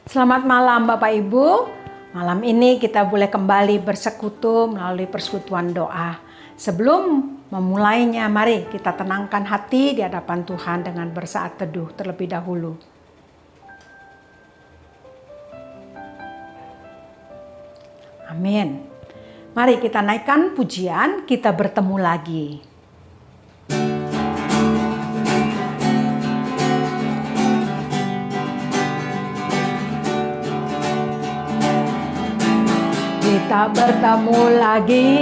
Selamat malam Bapak Ibu. Malam ini kita boleh kembali bersekutu melalui persekutuan doa. Sebelum memulainya, mari kita tenangkan hati di hadapan Tuhan dengan bersaat teduh terlebih dahulu. Amin. Mari kita naikkan pujian, kita bertemu lagi. Kita bertemu lagi,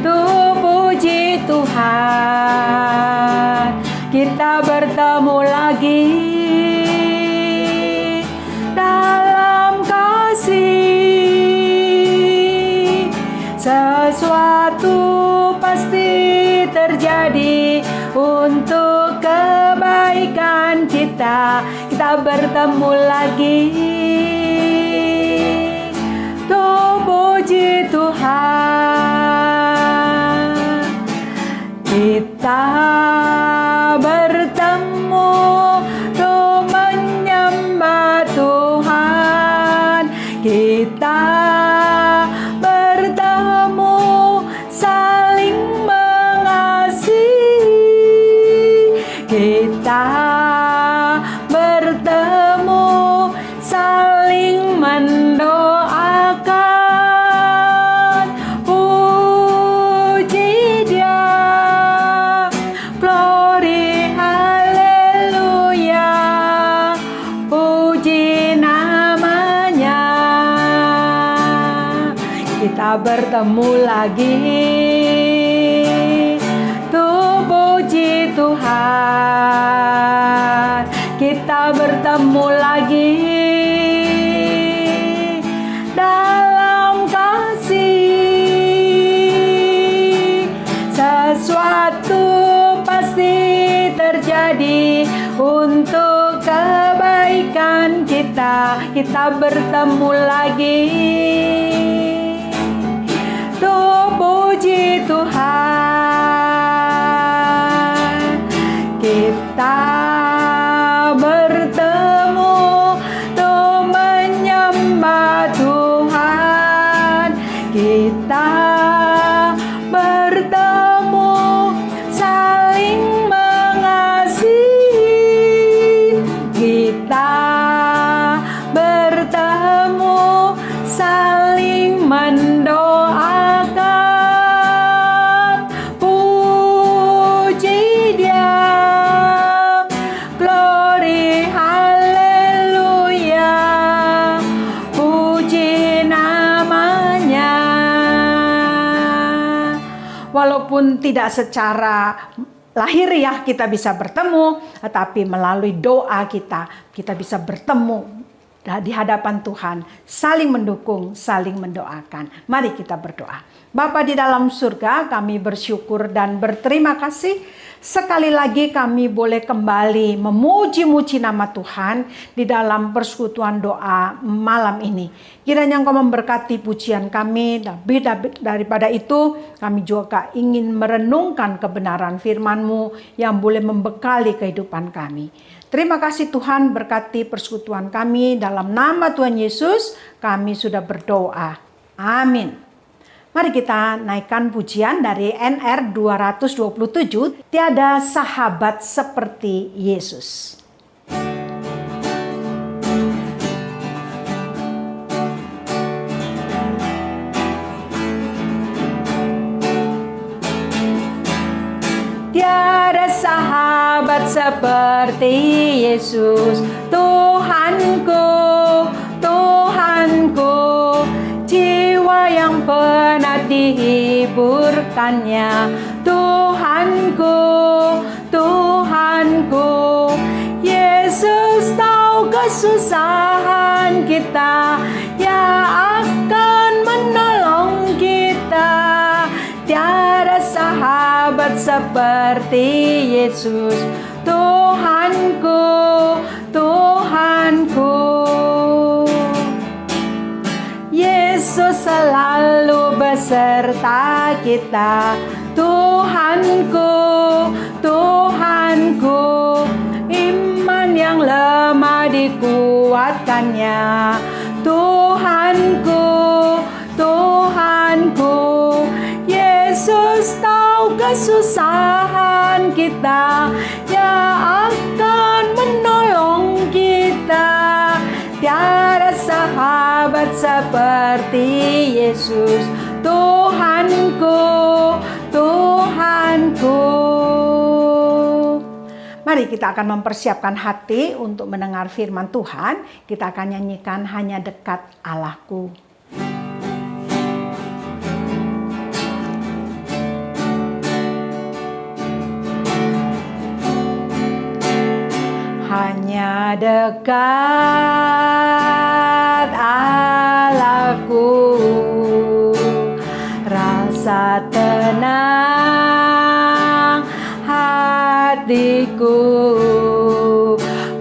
tuh puji Tuhan. Kita bertemu lagi dalam kasih. Sesuatu pasti terjadi untuk kebaikan kita. Kita bertemu lagi. Puji Tuhan, kita bertemu untuk menyembah Tuhan. Kita bertemu saling mengasihi. Kita bertemu saling mendoakan. Kita bertemu lagi, tuh puji Tuhan. Kita bertemu lagi dalam kasih. Sesuatu pasti terjadi untuk kebaikan kita. Kita bertemu lagi. Puji Tuhan, kita bertemu untuk menyembah Tuhan. Kita bertemu saling mengasihi. Kita bertemu saling mendoakan. Walaupun tidak secara lahiriah kita bisa bertemu, tetapi melalui doa kita bisa bertemu di hadapan Tuhan, saling mendukung, saling mendoakan. Mari kita berdoa. Bapa di dalam surga, kami bersyukur dan berterima kasih. Sekali lagi kami boleh kembali memuji-muji nama Tuhan di dalam persekutuan doa malam ini. Kiranya Engkau memberkati pujian kami, lebih daripada itu kami juga ingin merenungkan kebenaran firman-Mu yang boleh membekali kehidupan kami. Terima kasih Tuhan, berkati persekutuan kami. Dalam nama Tuhan Yesus kami sudah berdoa. Amin. Mari kita naikkan pujian dari NR 227, Tiada Sahabat Seperti Yesus. Tiada sahabat seperti Yesus, Tuhanku, Tuhanku. Jiwa yang pernah dihiburkannya, Tuhanku, Tuhanku. Yesus tahu kesusahan kita, yang akan menolong kita. Tiada sahabat seperti Yesus, Tuhanku, Tuhanku. Yesus selalu beserta kita, Tuhanku, Tuhanku. Iman yang lemah lemah dikuatkannya. Tuhanku, Tuhanku, Yesus tahu kesusahan kita, Dia akan menolong kita. Tiada sahabat seperti Yesus. Tuhanku, Tuhanku. Mari kita akan mempersiapkan hati untuk mendengar firman Tuhan. Kita akan nyanyikan Hanya Dekat Allahku. Hanya dekat Allahku, rasa tenang hatiku,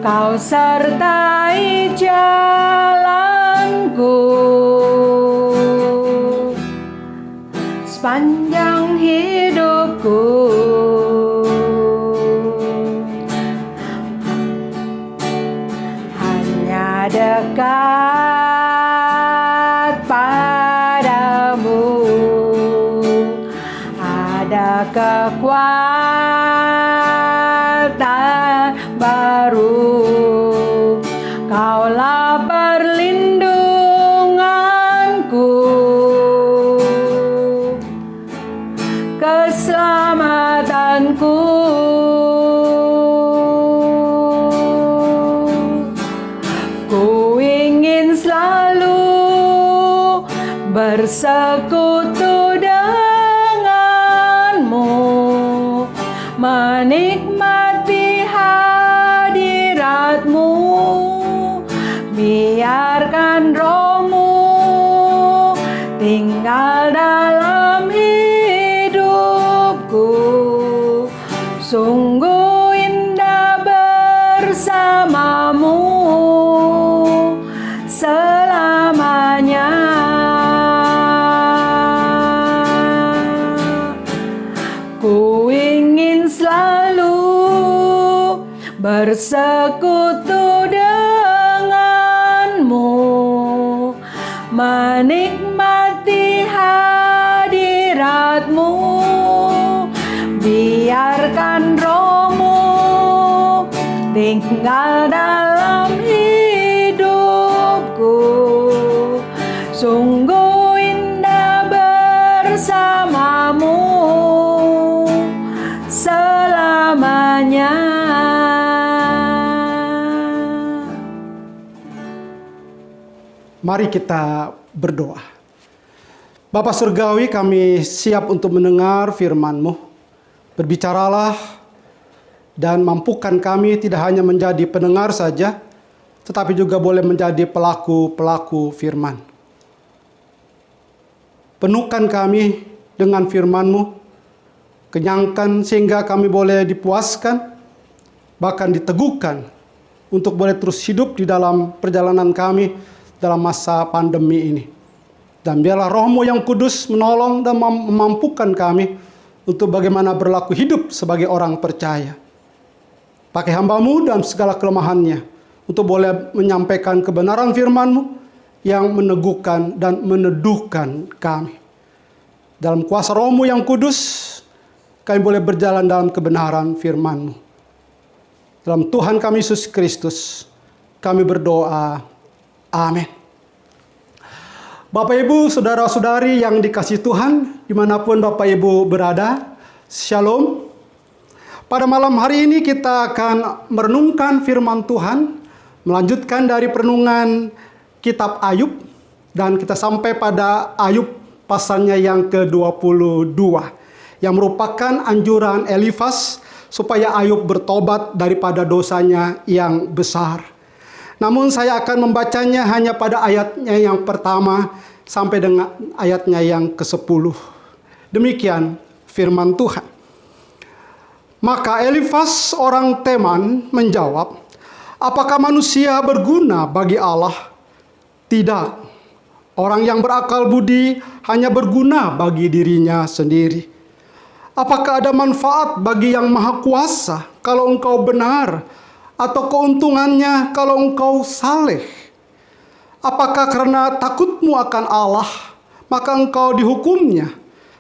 Kau sertai jalanku sepanjang hidupku. Hanya dekat padamu ada kekuatan baru. Kaulah perlindunganku, keselamatanku. Ku ingin selalu bersekutu denganmu, menikmati hadiratmu. Biarkan rohmu tinggal dalam hidupku. Sungguh indah bersamamu selamanya. Ku ingin selalu bersekutu denganmu, menikmati hadiratmu. Biarkan rohmu tinggal dalam hidupku. Sungguh indah bersamamu selamanya. Mari kita berdoa. Bapa Surgawi, kami siap untuk mendengar firman-Mu. Berbicaralah dan mampukan kami tidak hanya menjadi pendengar saja, tetapi juga boleh menjadi pelaku-pelaku firman. Penuhkan kami dengan firman-Mu, kenyangkan sehingga kami boleh dipuaskan, bahkan diteguhkan untuk boleh terus hidup di dalam perjalanan kami dalam masa pandemi ini. Dan biarlah Roh-Mu yang kudus menolong dan memampukan kami untuk bagaimana berlaku hidup sebagai orang percaya. Pakai hamba-Mu dalam segala kelemahannya untuk boleh menyampaikan kebenaran firman-Mu yang meneguhkan dan meneduhkan kami. Dalam kuasa Roh-Mu yang kudus, kami boleh berjalan dalam kebenaran firman-Mu. Dalam Tuhan kami Yesus Kristus, kami berdoa. Amin. Bapak Ibu, saudara-saudari yang dikasihi Tuhan, dimanapun Bapak Ibu berada, Shalom. Pada malam hari ini kita akan merenungkan firman Tuhan, melanjutkan dari perenungan kitab Ayub, dan kita sampai pada Ayub pasalnya yang ke-22, yang merupakan anjuran Elifas supaya Ayub bertobat daripada dosanya yang besar. Namun saya akan membacanya hanya pada ayatnya yang pertama sampai dengan ayatnya yang ke-10. Demikian firman Tuhan. Maka Elifas orang Teman menjawab, apakah manusia berguna bagi Allah? Tidak. Orang yang berakal budi hanya berguna bagi dirinya sendiri. Apakah ada manfaat bagi yang maha kuasa kalau engkau benar atau keuntungannya kalau engkau saleh? Apakah karena takutmu akan Allah, maka engkau dihukumnya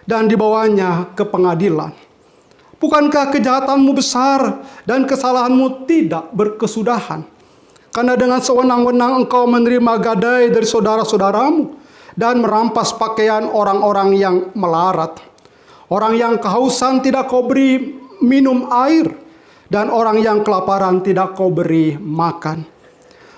dan dibawanya ke pengadilan? Bukankah kejahatanmu besar dan kesalahanmu tidak berkesudahan? Karena dengan sewenang-wenang engkau menerima gadai dari saudara-saudaramu dan merampas pakaian orang-orang yang melarat. Orang yang kehausan tidak kau beri minum air, dan orang yang kelaparan tidak kau beri makan.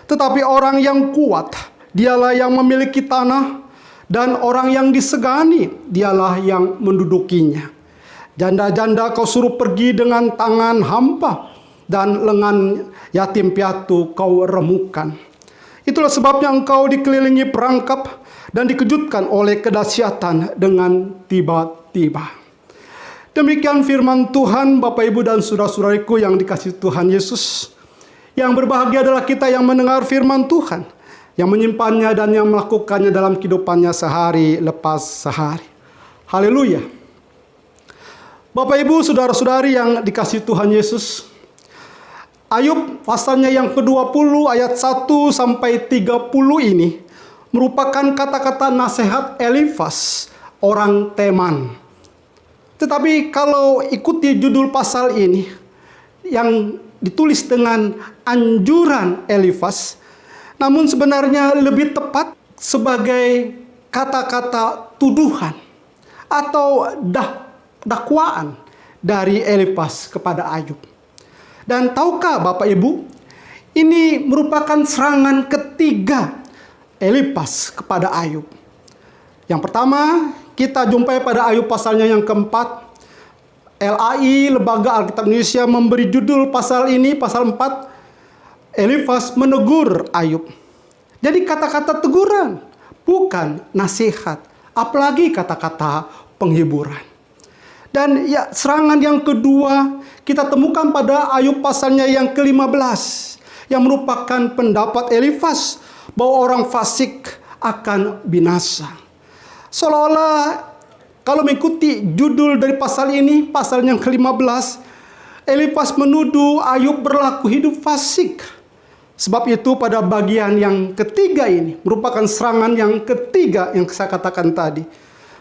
Tetapi orang yang kuat, dialah yang memiliki tanah, dan orang yang disegani, dialah yang mendudukinya. Janda-janda kau suruh pergi dengan tangan hampa, dan lengan yatim piatu kau remukan. Itulah sebabnya engkau dikelilingi perangkap dan dikejutkan oleh kedahsyatan dengan tiba-tiba. Demikian firman Tuhan, Bapak, Ibu, dan saudara-saudariku yang dikasihi Tuhan Yesus. Yang berbahagia adalah kita yang mendengar firman Tuhan, yang menyimpannya dan yang melakukannya dalam kehidupannya sehari lepas sehari. Haleluya. Bapak, Ibu, saudara-saudari yang dikasihi Tuhan Yesus, Ayub pasalnya yang ke-20 ayat 1 sampai 30 ini merupakan kata-kata nasihat Elifas, orang Teman. Tetapi kalau ikuti judul pasal ini yang ditulis dengan anjuran Elifas, namun sebenarnya lebih tepat sebagai kata-kata tuduhan atau dakwaan dari Elifas kepada Ayub. Dan tahukah Bapak Ibu, ini merupakan serangan ketiga Elifas kepada Ayub. Yang pertama, kita jumpai pada Ayub pasalnya yang keempat. LAI, Lembaga Alkitab Indonesia, memberi judul pasal ini, pasal 4, Elifas menegur Ayub. Jadi kata-kata teguran, bukan nasihat, apalagi kata-kata penghiburan. Dan ya, serangan yang kedua kita temukan pada Ayub pasalnya yang ke-15, yang merupakan pendapat Elifas bahwa orang fasik akan binasa. Seolah-olah kalau mengikuti judul dari pasal ini, pasal yang ke-15, Elifas menuduh Ayub berlaku hidup fasik. Sebab itu pada bagian yang ketiga ini merupakan serangan yang ketiga yang saya katakan tadi.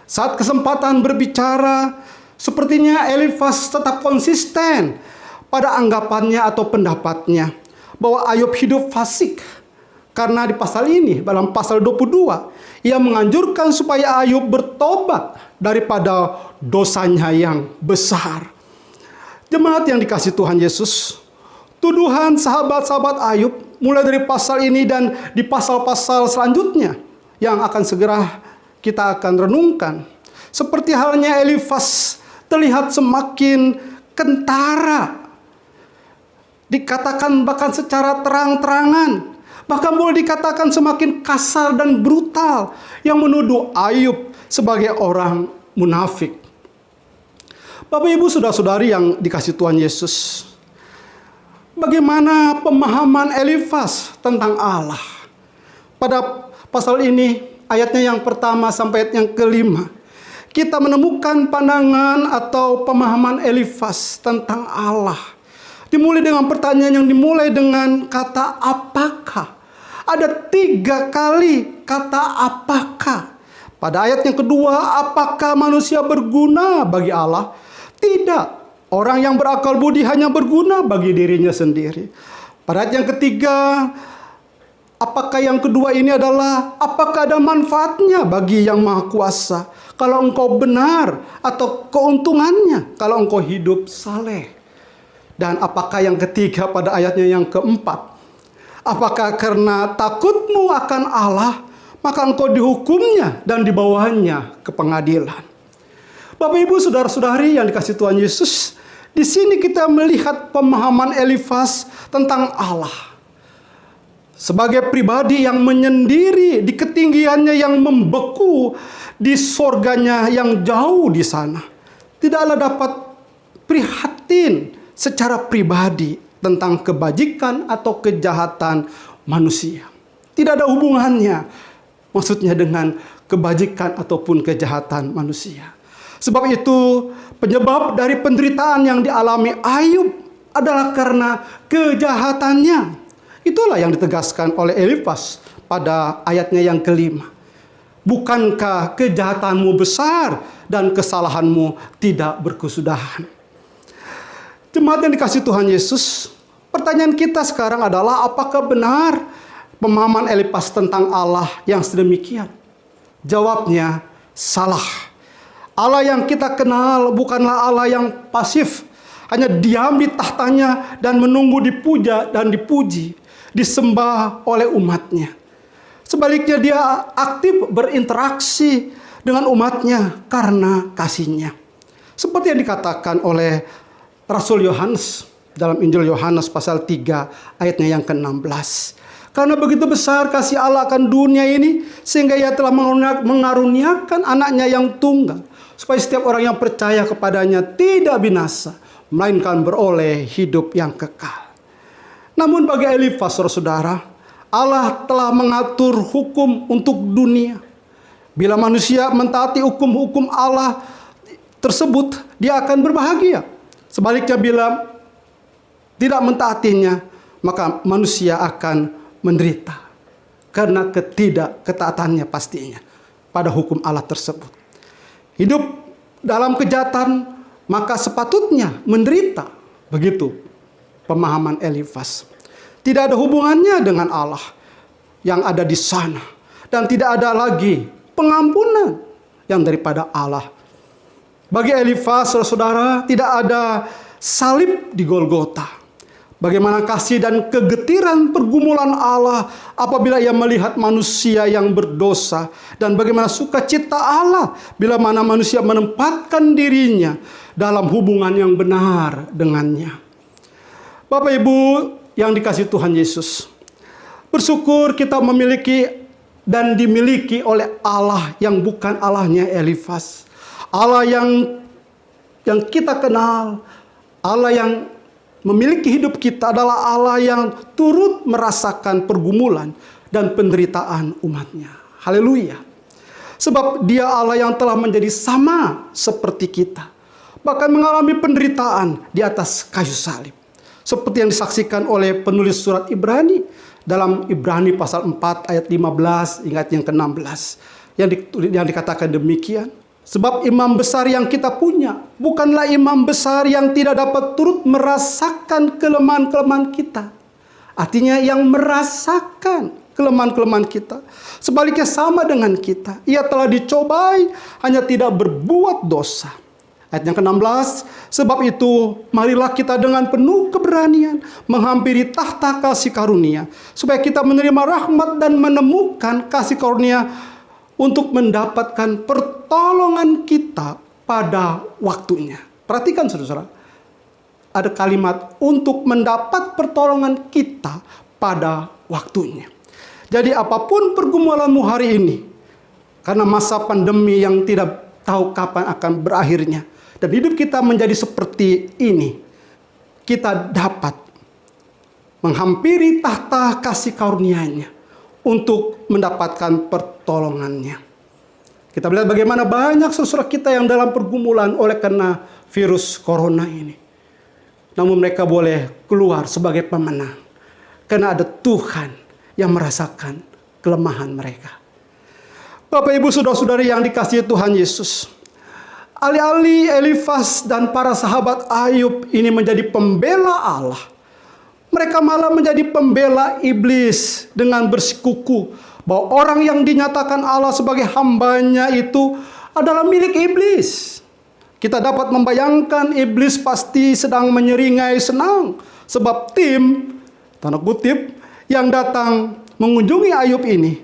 Saat kesempatan berbicara, sepertinya Elifas tetap konsisten pada anggapannya atau pendapatnya bahwa Ayub hidup fasik. Karena di pasal ini, dalam pasal 22, ia menganjurkan supaya Ayub bertobat daripada dosanya yang besar. Jemaat yang dikasihi Tuhan Yesus, tuduhan sahabat-sahabat Ayub mulai dari pasal ini dan di pasal-pasal selanjutnya yang akan segera kita akan renungkan. Seperti halnya Elifas terlihat semakin kentara. Dikatakan bahkan secara terang-terangan. Bahkan boleh dikatakan semakin kasar dan brutal. Yang menuduh Ayub sebagai orang munafik. Bapak, Ibu, saudara-saudari yang dikasihi Tuhan Yesus, bagaimana pemahaman Elifas tentang Allah? Pada pasal ini, ayatnya yang pertama sampai ayat yang kelima, kita menemukan pandangan atau pemahaman Elifas tentang Allah. Dimulai dengan pertanyaan yang dimulai dengan kata apakah. Ada 3 kali kata apakah. Pada ayat yang kedua, apakah manusia berguna bagi Allah? Tidak. Orang yang berakal budi hanya berguna bagi dirinya sendiri. Pada ayat yang ketiga, apakah yang kedua ini adalah apakah ada manfaatnya bagi yang maha kuasa kalau engkau benar, atau keuntungannya kalau engkau hidup saleh. Dan apakah yang ketiga pada ayatnya yang keempat, apakah karena takutmu akan Allah maka engkau dihukumnya dan dibawanya ke pengadilan. Bapak, Ibu, saudara-saudari yang dikasihi Tuhan Yesus, di sini kita melihat pemahaman Elifas tentang Allah sebagai pribadi yang menyendiri di ketinggiannya yang membeku, di sorganya yang jauh di sana. Tidaklah dapat prihatin secara pribadi tentang kebajikan atau kejahatan manusia. Tidak ada hubungannya maksudnya dengan kebajikan ataupun kejahatan manusia. Sebab itu penyebab dari penderitaan yang dialami Ayub adalah karena kejahatannya. Itulah yang ditegaskan oleh Elifas pada ayatnya yang kelima. Bukankah kejahatanmu besar dan kesalahanmu tidak berkesudahan? Jemaat yang dikasihi Tuhan Yesus, pertanyaan kita sekarang adalah apakah benar pemahaman Elifas tentang Allah yang sedemikian? Jawabnya, salah. Allah yang kita kenal bukanlah Allah yang pasif, hanya diam di tahtanya dan menunggu dipuja dan dipuji, disembah oleh umatnya. Sebaliknya dia aktif berinteraksi dengan umatnya karena kasihnya. Seperti yang dikatakan oleh Rasul Yohanes dalam Injil Yohanes pasal 3 ayatnya yang ke-16. Karena begitu besar kasih Allah akan dunia ini, sehingga ia telah mengaruniakan anaknya yang tunggal, supaya setiap orang yang percaya kepadanya tidak binasa, melainkan beroleh hidup yang kekal. Namun bagi Elifas, saudara, Allah telah mengatur hukum untuk dunia. Bila manusia mentaati hukum-hukum Allah tersebut, dia akan berbahagia. Sebaliknya bila tidak mentaatinya, maka manusia akan menderita karena ketaatannya pastinya pada hukum Allah tersebut. Hidup dalam kejahatan maka sepatutnya menderita. Begitu pemahaman Elifas. Tidak ada hubungannya dengan Allah yang ada di sana, dan tidak ada lagi pengampunan yang daripada Allah. Bagi Elifas, saudara, tidak ada salib di Golgota. Bagaimana kasih dan kegetiran pergumulan Allah apabila ia melihat manusia yang berdosa, dan bagaimana sukacita Allah bila mana manusia menempatkan dirinya dalam hubungan yang benar dengannya. Bapak Ibu yang dikasihi Tuhan Yesus, bersyukur kita memiliki dan dimiliki oleh Allah yang bukan Allahnya Elifas. Allah yang kita kenal, Allah yang memiliki hidup kita adalah Allah yang turut merasakan pergumulan dan penderitaan umatnya. Haleluya. Sebab dia Allah yang telah menjadi sama seperti kita, bahkan mengalami penderitaan di atas kayu salib. Seperti yang disaksikan oleh penulis surat Ibrani dalam Ibrani pasal 4 ayat 15 hingga yang ke-16. Yang dikatakan demikian. Sebab imam besar yang kita punya bukanlah imam besar yang tidak dapat turut merasakan kelemahan-kelemahan kita. Artinya yang merasakan kelemahan-kelemahan kita. Sebaliknya sama dengan kita. Ia telah dicobai, hanya tidak berbuat dosa. Ayat yang ke-16, sebab itu marilah kita dengan penuh keberanian menghampiri tahta kasih karunia, supaya kita menerima rahmat dan menemukan kasih karunia untuk mendapatkan pertolongan kita pada waktunya. Perhatikan saudara, ada kalimat untuk mendapat pertolongan kita pada waktunya. Jadi apapun pergumulanmu hari ini, karena masa pandemi yang tidak tahu kapan akan berakhirnya, dan hidup kita menjadi seperti ini, kita dapat menghampiri tahta kasih karunia-Nya untuk mendapatkan pertolongannya. Kita melihat bagaimana banyak saudara kita yang dalam pergumulan oleh karena virus corona ini. Namun mereka boleh keluar sebagai pemenang, karena ada Tuhan yang merasakan kelemahan mereka. Bapak Ibu saudara-saudari yang dikasihi Tuhan Yesus, alih-alih Elifas dan para sahabat Ayub ini menjadi pembela Allah, mereka malah menjadi pembela iblis dengan bersikuku bahwa orang yang dinyatakan Allah sebagai hambanya itu adalah milik iblis. Kita dapat membayangkan iblis pasti sedang menyeringai senang sebab tim, tanda kutip, yang datang mengunjungi Ayub ini,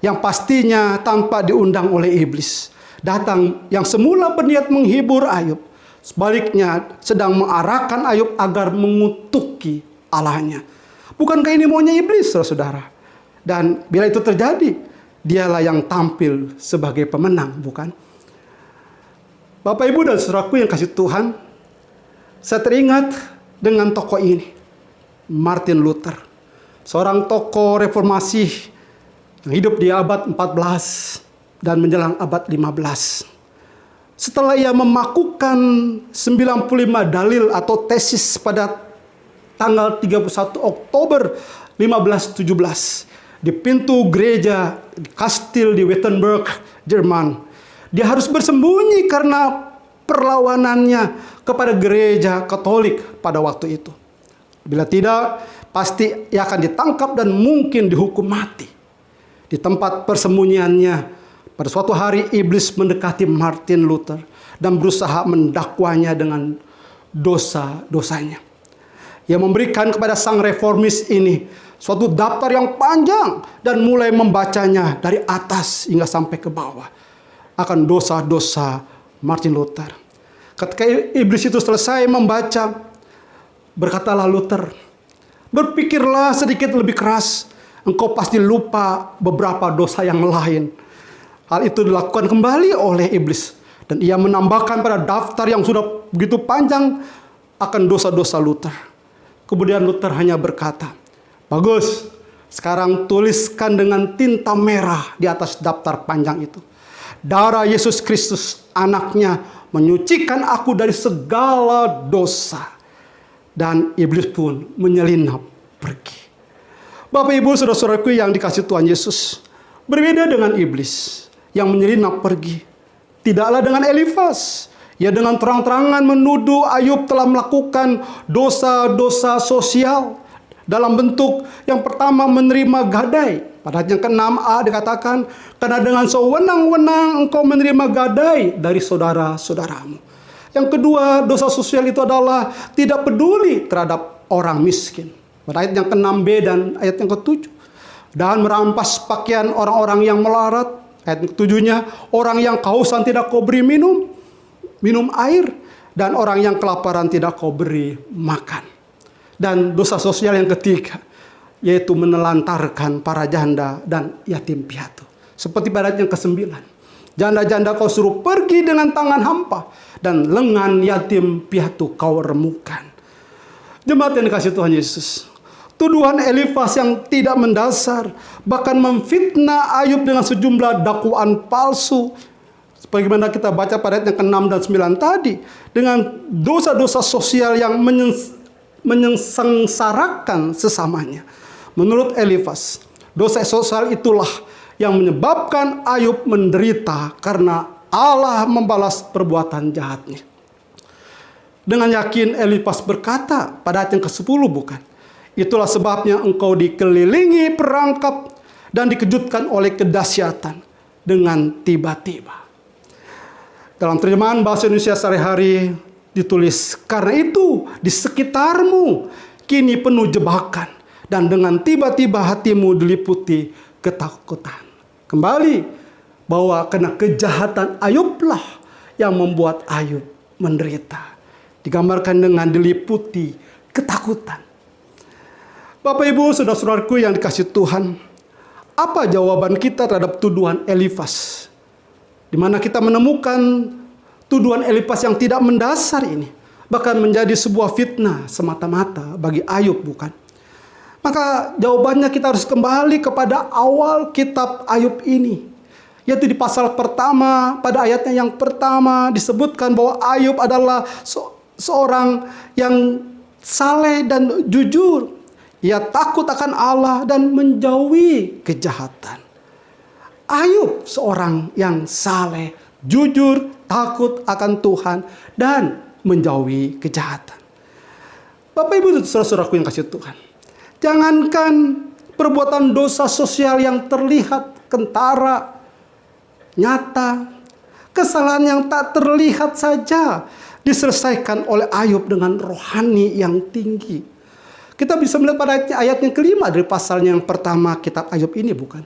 yang pastinya tanpa diundang oleh iblis, datang yang semula berniat menghibur Ayub, sebaliknya sedang mengarahkan Ayub agar mengutuki Allahnya. Bukankah ini maunya iblis, saudara? Dan bila itu terjadi, dialah yang tampil sebagai pemenang, bukan? Bapak, Ibu, dan saudaraku yang kasih Tuhan, saya teringat dengan tokoh ini, Martin Luther, seorang tokoh reformasi yang hidup di abad 14 dan menjelang abad 15. Setelah ia memakukan 95 dalil atau tesis pada tanggal 31 Oktober 1517 di pintu gereja di kastil di Wittenberg, Jerman. Dia harus bersembunyi karena perlawanannya kepada gereja Katolik pada waktu itu. Bila tidak, pasti ia akan ditangkap dan mungkin dihukum mati. Di tempat persembunyiannya, pada suatu hari iblis mendekati Martin Luther dan berusaha mendakwanya dengan dosa-dosanya. Ia memberikan kepada sang reformis ini suatu daftar yang panjang dan mulai membacanya dari atas hingga sampai ke bawah akan dosa-dosa Martin Luther. Ketika iblis itu selesai membaca, berkatalah Luther, "Berpikirlah sedikit lebih keras, engkau pasti lupa beberapa dosa yang lain." Hal itu dilakukan kembali oleh iblis, dan ia menambahkan pada daftar yang sudah begitu panjang akan dosa-dosa Luther. Kemudian Luther hanya berkata, "Bagus, sekarang tuliskan dengan tinta merah di atas daftar panjang itu. Darah Yesus Kristus, anaknya, menyucikan aku dari segala dosa." Dan iblis pun menyelinap pergi. Bapak Ibu saudara-saudaraku yang dikasihi Tuhan Yesus, berbeda dengan iblis yang menyelinap pergi. Tidaklah dengan Elifas. Ia dengan terang-terangan menuduh Ayub telah melakukan dosa-dosa sosial dalam bentuk yang pertama menerima gadai. Pada ayat yang ke-6a dikatakan, "Karena dengan sewenang-wenang engkau menerima gadai dari saudara-saudaramu." Yang kedua, dosa sosial itu adalah tidak peduli terhadap orang miskin. Pada ayat yang ke-6b dan ayat yang ke-7. Dan merampas pakaian orang-orang yang melarat. Ayat yang ke-7-nya, orang yang kehausan tidak kau beri minum air. Dan orang yang kelaparan tidak kau beri makan. Dan dosa sosial yang ketiga, yaitu menelantarkan para janda dan yatim piatu. Seperti pada ayat yang ke-9. Janda-janda kau suruh pergi dengan tangan hampa, dan lengan yatim piatu kau remukan. Jemaat yang dikasihi Tuhan Yesus, tuduhan Elifas yang tidak mendasar, bahkan memfitnah Ayub dengan sejumlah dakwaan palsu, sebagaimana kita baca pada ayat yang ke-6 dan 9 tadi, dengan dosa-dosa sosial yang menyengsarakan sesamanya. Menurut Elifas, dosa sosial itulah yang menyebabkan Ayub menderita karena Allah membalas perbuatan jahatnya. Dengan yakin Elifas berkata pada ayat yang ke-10, bukan? "Itulah sebabnya engkau dikelilingi perangkap dan dikejutkan oleh kedahsyatan dengan tiba-tiba." Dalam terjemahan bahasa Indonesia sehari-hari ditulis, "Karena itu di sekitarmu kini penuh jebakan, dan dengan tiba-tiba hatimu diliputi ketakutan." Kembali, bahwa karena kejahatan Ayublah yang membuat Ayub menderita. Digambarkan dengan diliputi ketakutan. Bapak Ibu saudara-saudaraku yang dikasihi Tuhan, apa jawaban kita terhadap tuduhan Elifas? Di mana kita menemukan tuduhan Elifas yang tidak mendasar ini, bahkan menjadi sebuah fitnah semata-mata bagi Ayub, bukan? Maka jawabannya kita harus kembali kepada awal kitab Ayub ini. Yaitu di pasal pertama, pada ayatnya yang pertama disebutkan bahwa Ayub adalah seorang yang saleh dan jujur. Ia takut akan Allah dan menjauhi kejahatan. Ayub seorang yang saleh, jujur, takut akan Tuhan, dan menjauhi kejahatan. Bapak Ibu saudara-saudaraku yang kasih Tuhan, jangankan perbuatan dosa sosial yang terlihat kentara, nyata, kesalahan yang tak terlihat saja diselesaikan oleh Ayub dengan rohani yang tinggi. Kita bisa melihat pada ayat yang kelima dari pasalnya yang pertama kitab Ayub ini, bukan?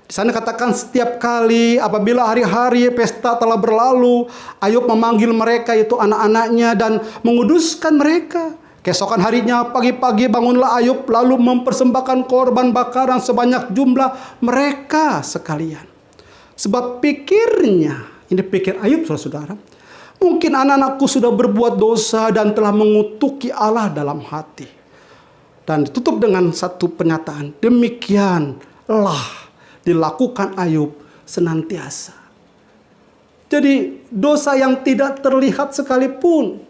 Di sana katakan, setiap kali apabila hari-hari pesta telah berlalu, Ayub memanggil mereka, itu anak-anaknya, dan menguduskan mereka. Keesokan harinya pagi-pagi bangunlah Ayub lalu mempersembahkan korban bakaran sebanyak jumlah mereka sekalian. Sebab pikirnya, ini pikir Ayub saudara-saudara, mungkin anak-anakku sudah berbuat dosa dan telah mengutuki Allah dalam hati. Dan ditutup dengan satu pernyataan, demikianlah dilakukan Ayub senantiasa. Jadi dosa yang tidak terlihat sekalipun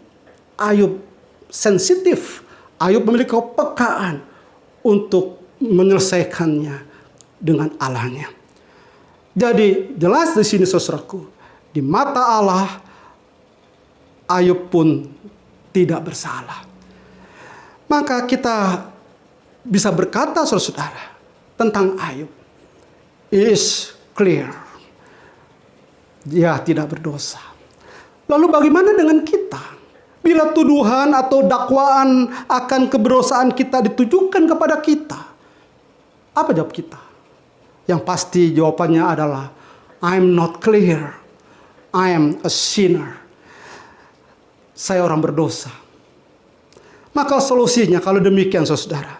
Ayub sensitif Ayub memiliki kepekaan untuk menyelesaikannya dengan Allahnya. Jadi jelas di sini saudaraku, di mata Allah Ayub pun tidak bersalah. Maka kita bisa berkata saudara-saudara tentang Ayub, is clear, dia tidak berdosa. Lalu bagaimana dengan kita? Bila tuduhan atau dakwaan akan keberosaan kita ditujukan kepada kita, apa jawab kita? Yang pasti jawabannya adalah, I'm not clear, I am a sinner. Saya orang berdosa. Maka solusinya kalau demikian saudara,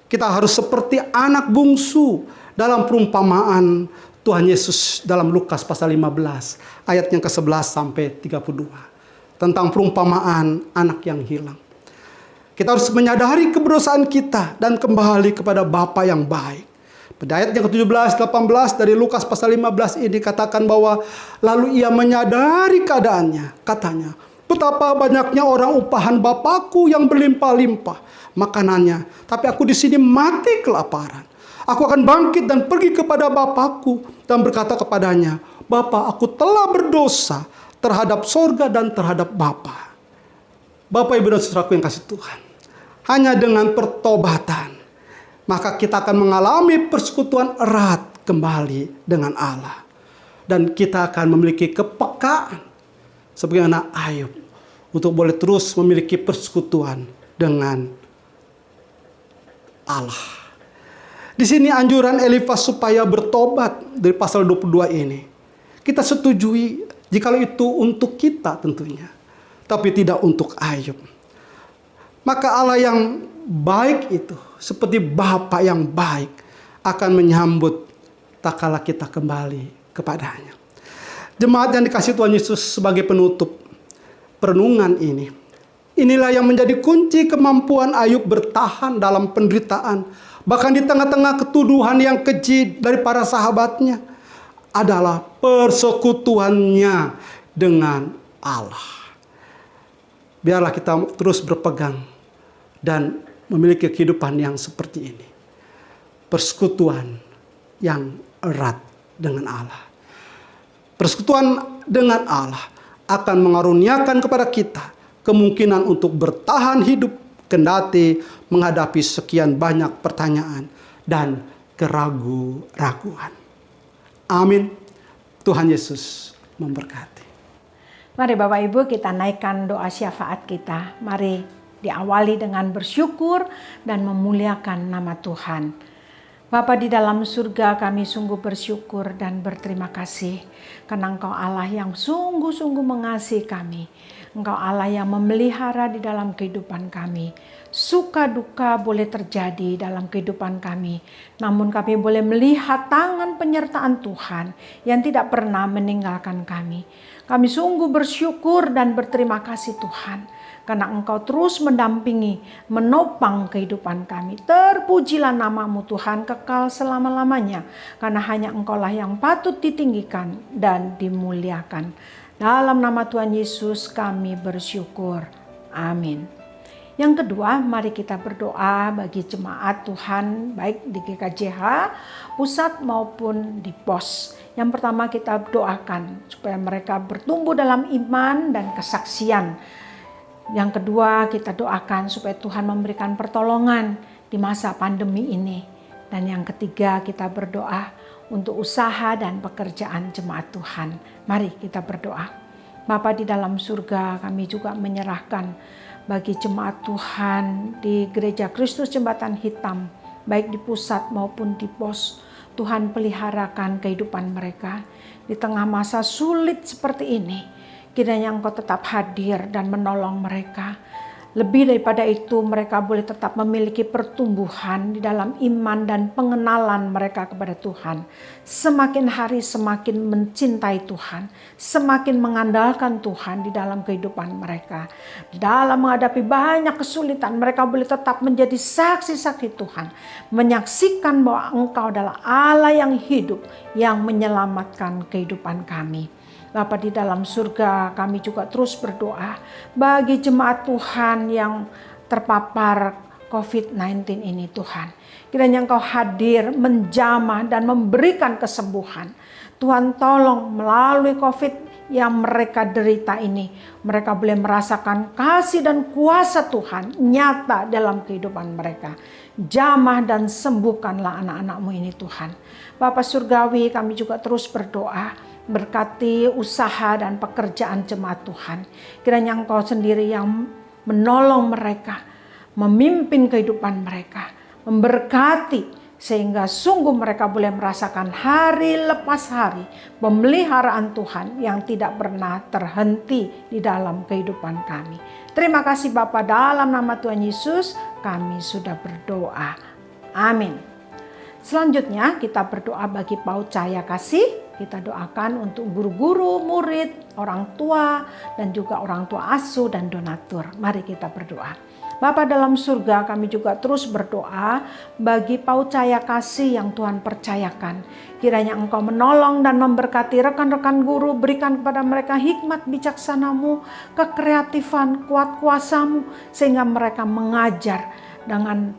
kita harus seperti anak bungsu dalam perumpamaan Tuhan Yesus dalam Lukas pasal 15 ayat yang ke-11 sampai 32. Tentang perumpamaan anak yang hilang. Kita harus menyadari keberosaan kita dan kembali kepada Bapa yang baik. Pada ayat yang ke-17, 18 dari Lukas pasal 15 ini katakan bahwa lalu ia menyadari keadaannya. Katanya, betapa banyaknya orang upahan Bapakku yang berlimpah-limpah makanannya, tapi aku di sini mati kelaparan. Aku akan bangkit dan pergi kepada Bapakku dan berkata kepadanya, Bapa, aku telah berdosa terhadap sorga dan terhadap Bapa. Bapak, Ibu, dan saudaraku yang kasih Tuhan, hanya dengan pertobatan maka kita akan mengalami persekutuan erat kembali dengan Allah, dan kita akan memiliki kepekaan sebagaimana Ayub untuk boleh terus memiliki persekutuan dengan Allah. Di sini anjuran Elifas supaya bertobat dari pasal 22 ini kita setujui jikalau itu untuk kita tentunya, tapi tidak untuk Ayub. Maka Allah yang baik itu seperti Bapa yang baik akan menyambut tak kala kita kembali kepadanya. Jemaat yang dikasihi Tuhan Yesus, sebagai penutup perenungan ini, inilah yang menjadi kunci kemampuan Ayub bertahan dalam penderitaan, bahkan di tengah-tengah ketuduhan yang keji dari para sahabatnya, adalah persekutuannya dengan Allah. Biarlah kita terus berpegang dan memiliki kehidupan yang seperti ini. Persekutuan yang erat dengan Allah. Persekutuan dengan Allah akan mengaruniakan kepada kita kemungkinan untuk bertahan hidup kendati menghadapi sekian banyak pertanyaan dan keraguan-raguan. Amin. Tuhan Yesus memberkati. Mari Bapak Ibu kita naikkan doa syafaat kita. Mari diawali dengan bersyukur dan memuliakan nama Tuhan. Bapa di dalam surga, kami sungguh bersyukur dan berterima kasih karena Engkau Allah yang sungguh-sungguh mengasihi kami. Engkau Allah yang memelihara di dalam kehidupan kami. Suka duka boleh terjadi dalam kehidupan kami, namun kami boleh melihat tangan penyertaan Tuhan yang tidak pernah meninggalkan kami. Kami sungguh bersyukur dan berterima kasih Tuhan, karena Engkau terus mendampingi, menopang kehidupan kami. Terpujilah nama-Mu Tuhan kekal selama-lamanya, karena hanya Engkau-lah yang patut ditinggikan dan dimuliakan. Dalam nama Tuhan Yesus kami bersyukur. Amin. Yang kedua, mari kita berdoa bagi jemaat Tuhan baik di GKJH pusat maupun di POS. Yang pertama kita doakan supaya mereka bertumbuh dalam iman dan kesaksian. Yang kedua kita doakan supaya Tuhan memberikan pertolongan di masa pandemi ini. Dan yang ketiga kita berdoa untuk usaha dan pekerjaan jemaat Tuhan. Mari kita berdoa. Bapa di dalam surga, kami juga menyerahkan bagi jemaat Tuhan di Gereja Kristus Jembatan Hitam, baik di pusat maupun di POS. Tuhan peliharakan kehidupan mereka di tengah masa sulit seperti ini. Kiranya Engkau tetap hadir dan menolong mereka. Lebih daripada itu, mereka boleh tetap memiliki pertumbuhan di dalam iman dan pengenalan mereka kepada Tuhan. Semakin hari semakin mencintai Tuhan, semakin mengandalkan Tuhan di dalam kehidupan mereka. Dalam menghadapi banyak kesulitan, mereka boleh tetap menjadi saksi-saksi Tuhan, menyaksikan bahwa Engkau adalah Allah yang hidup, yang menyelamatkan kehidupan kami. Bapa di dalam surga, kami juga terus berdoa bagi jemaat Tuhan yang terpapar COVID-19 ini Tuhan. Kiranya Engkau hadir, menjamah dan memberikan kesembuhan. Tuhan tolong melalui COVID yang mereka derita ini, mereka boleh merasakan kasih dan kuasa Tuhan nyata dalam kehidupan mereka. Jamah dan sembuhkanlah anak-anak-Mu ini Tuhan. Bapa Surgawi, kami juga terus berdoa, berkati usaha dan pekerjaan jemaat Tuhan. Kiranya Engkau sendiri yang menolong mereka, memimpin kehidupan mereka, memberkati, sehingga sungguh mereka boleh merasakan hari lepas hari pemeliharaan Tuhan yang tidak pernah terhenti di dalam kehidupan kami. Terima kasih Bapa, dalam nama Tuhan Yesus kami sudah berdoa. Amin. Selanjutnya kita berdoa bagi PAUD Cahaya Kasih. Kita doakan untuk guru-guru, murid, orang tua, dan juga orang tua asuh dan donatur. Mari kita berdoa. Bapa dalam surga, kami juga terus berdoa bagi PAUD Cahaya Kasih yang Tuhan percayakan. Kiranya Engkau menolong dan memberkati rekan-rekan guru, berikan kepada mereka hikmat bijaksana-Mu, kekreatifan, kuat kuasa-Mu, sehingga mereka mengajar dengan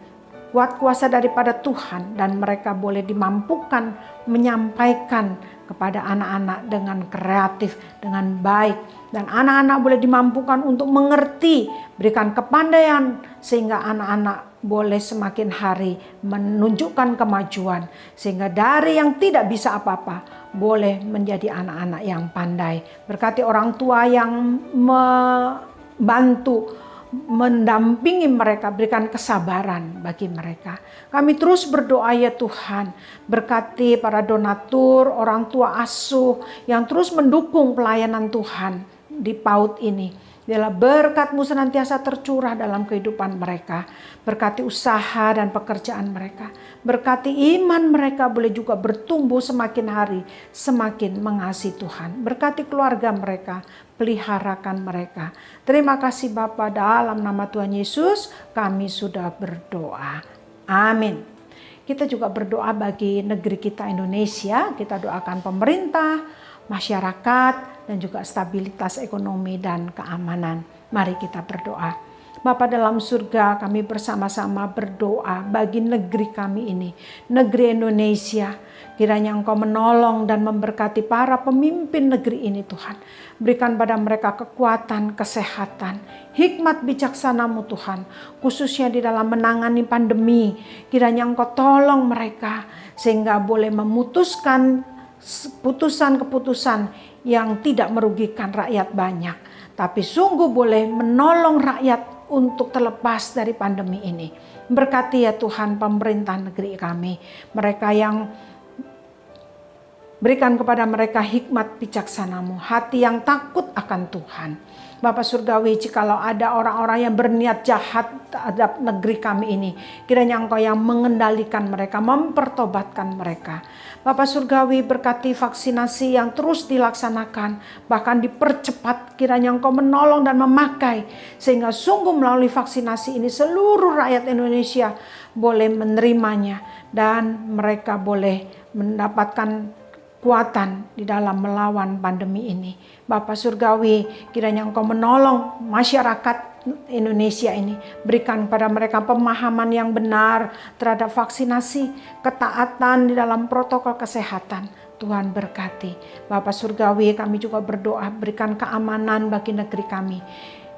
kuat kuasa daripada Tuhan, dan mereka boleh dimampukan menyampaikan kepada anak-anak dengan kreatif, dengan baik. Dan anak-anak boleh dimampukan untuk mengerti, berikan kepandaian, sehingga anak-anak boleh semakin hari menunjukkan kemajuan. Sehingga dari yang tidak bisa apa-apa, boleh menjadi anak-anak yang pandai. Berkati orang tua yang membantu, mendampingi mereka, berikan kesabaran bagi mereka. Kami terus berdoa ya Tuhan, berkati para donatur, orang tua asuh yang terus mendukung pelayanan Tuhan di PAUD ini. Biarlah berkat-Mu senantiasa tercurah dalam kehidupan mereka. Berkati usaha dan pekerjaan mereka. Berkati iman mereka boleh juga bertumbuh semakin hari, semakin mengasihi Tuhan. Berkati keluarga mereka, peliharakan mereka. Terima kasih Bapa, dalam nama Tuhan Yesus kami sudah berdoa. Amin. Kita juga berdoa bagi negeri kita Indonesia. Kita doakan pemerintah, masyarakat, dan juga stabilitas ekonomi dan keamanan. Mari kita berdoa. Bapa dalam surga, kami bersama-sama berdoa bagi negeri kami ini, negeri Indonesia. Kiranya Engkau menolong dan memberkati para pemimpin negeri ini Tuhan. Berikan pada mereka kekuatan, kesehatan, hikmat bijaksana-Mu Tuhan. Khususnya di dalam menangani pandemi. Kiranya Engkau tolong mereka sehingga boleh memutuskan keputusan yang tidak merugikan rakyat banyak, tapi sungguh boleh menolong rakyat untuk terlepas dari pandemi ini. Berkati ya Tuhan pemerintah negeri kami, mereka yang berikan kepada mereka hikmat bijaksana-Mu, hati yang takut akan Tuhan. Bapa Surgawi, jikalau ada orang-orang yang berniat jahat terhadap negeri kami ini, kiranya Engkau yang mengendalikan mereka, mempertobatkan mereka. Bapa Surgawi, berkati vaksinasi yang terus dilaksanakan, bahkan dipercepat. Kiranya Engkau menolong dan memakai, sehingga sungguh melalui vaksinasi ini seluruh rakyat Indonesia boleh menerimanya, dan mereka boleh mendapatkan kekuatan di dalam melawan pandemi ini. Bapa Surgawi, kiranya Engkau menolong masyarakat Indonesia ini. Berikan pada mereka pemahaman yang benar terhadap vaksinasi, ketaatan di dalam protokol kesehatan. Tuhan berkati. Bapa Surgawi, kami juga berdoa berikan keamanan bagi negeri kami.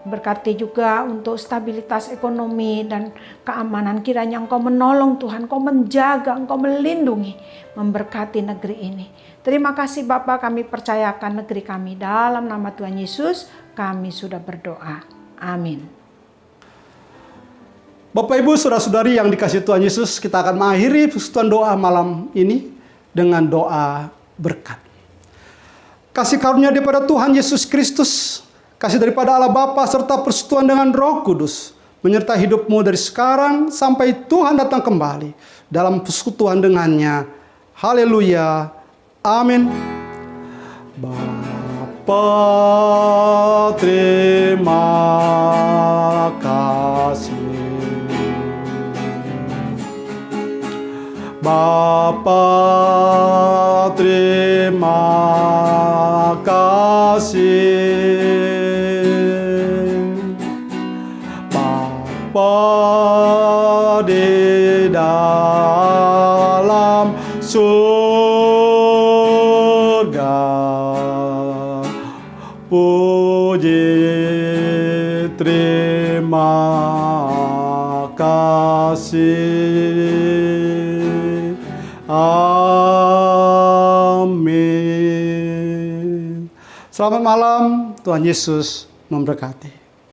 Berkati juga untuk stabilitas ekonomi dan keamanan. Kiranya Engkau menolong Tuhan, Engkau menjaga, Engkau melindungi, memberkati negeri ini. Terima kasih Bapa, kami percayakan negeri kami. Dalam nama Tuhan Yesus kami sudah berdoa. Amin. Bapak Ibu saudara-saudari yang dikasihi Tuhan Yesus, kita akan mengakhiri persekutuan doa malam ini dengan doa berkat. Kasih karunia daripada Tuhan Yesus Kristus, kasih daripada Allah Bapa serta persekutuan dengan Roh Kudus menyertai hidupmu dari sekarang sampai Tuhan datang kembali dalam persekutuan dengannya. Haleluya. Amin. Bapa, terima kasih. Bapa, terima kasih. Bapa, surga. Puji terima kasih. Amin. Selamat malam, Tuhan Yesus memberkati.